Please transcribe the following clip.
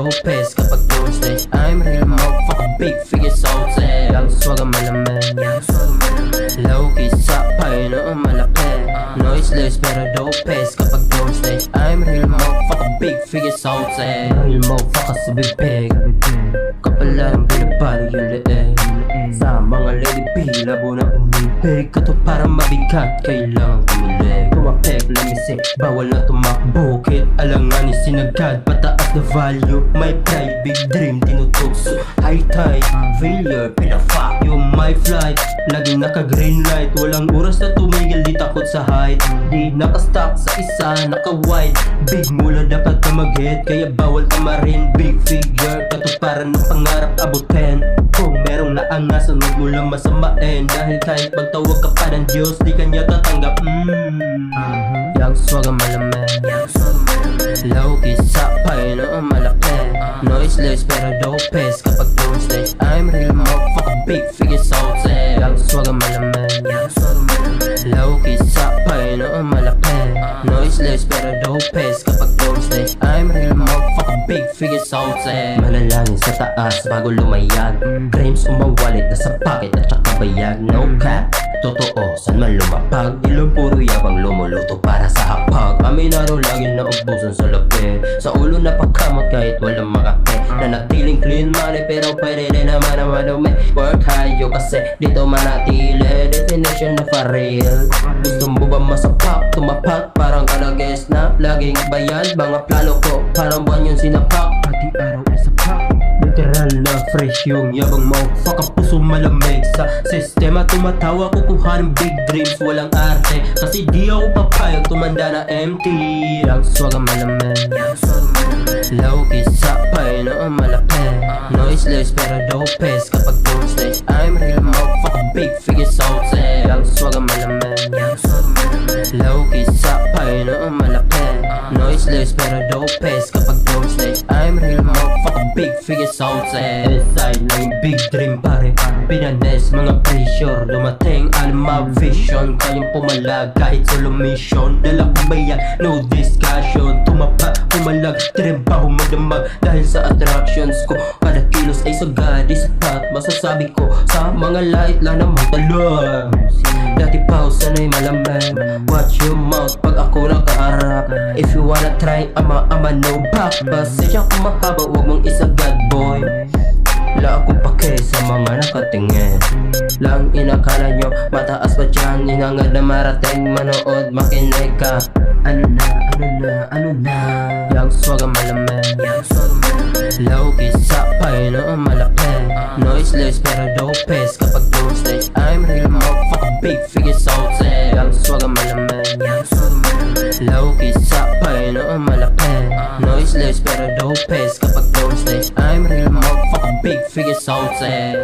dopest kapag don't stage. I'm real motherfucker, big figure salty. Yung swag ang malaman, low-key sa pay noong malaki. Noiseless pero dopest kapag don't stage. I'm real motherfucker, big figure salty. Real motherfucker sa bibig, kapala ang binabalo yung leeg. Sa mga lady B, labo na umibig. Kato para mabigat, kailangan kumilig. Tumapek, lamisik, bawal na tumakbo. Kahit alanganin sinagad, pataas na value. May pride, big dream, tinutugso. High tide, failure, pinafuck yung my flight. Laging naka-green light, walang oras na tumigil, di takot sa height. Di nakastock sa isa, naka-wide. Big mula dapat na mag-hit, kaya bawal tamarin. Big figure, kato para ng pangarap abutin. Kung merong naangasan, huwag mo lang masamain. Dahil kahit magtawag ka pa ng Diyos, di kanya tatanggap. Yang swag ang malaman, low-key sa pay noong malaki. Noiseless pero dopest kapag don't stage. I'm real motherfucker, big figure salty. Yang swag ang malaman, low-key sa pay noong malaki. Noiseless pero dopest kapag don't stage. I'm real motherfucker, big figure salty. Manalangin sa taas bago lumayag. Dreams umawalit na sa pocket at saka bayag. No cap, totoo, saan man lumapag. Ilong puro yabang lumuluto para sa hapag. Aminado lagi na ubusan sa lapi. Sa ulo na pagkamot kahit walang makape. Nanatiling clean money pero pwede rin naman na madumi. Work hard yo kasi dito manatili. Definition na for real. Gusto mo ba masapak, tumapak parang kalages na laging bayad. Mga plano ko parang buwan yung sinapak. Pati araw isa pa, literal na fresh yung yabang mo. Fuck puso malamig sa sistema. Tumatawa kukuha ng big dreams, walang arte. Kasi di ako papayag tumanda na empty. Ang swag ang malaman, low-key sa pay noong malaki. Noiseless pero dopest kapag don't stage. I'm real motherfucker, big figure salty. Ang swag ang malaman, low-key sa pay noong malaki. Noiseless pero dopest kapag don't stage. I'm real motherfucker, big figure salty. Inside na yung big dream pare. Pinanes mga pressure, dumating alma vision. Kayang pumalag kahit solo mission. Dala kumayan, no discussion. Tumapa, pumalag, trabaho madamag. Dahil sa attractions ko, kada kilos ay sagad, di sapat. Masasabi ko sa mga light lang na magtalong. Dati pa sanay malaman, watch your mouth pag ako nakaharap. If you wanna try, ama no back. Pasensya kung mahaba, wag mong isagad boy. Wala akong pake sa mga nakatingin. Lang inakala nyo, mataas pa dyan. Inangad na marating, manood, makinig ka. Ano na Yang swag ang malaman, low-key sa pay noong malaki. Noiseless pero dopest kapag don't stage. I'm real motherfucker, big figure salty. Yang swag ang malaman, low-key sa pay noong malaki. Noiseless pero dopest kapag don't stage. I'm real motherfucker, big figure salty.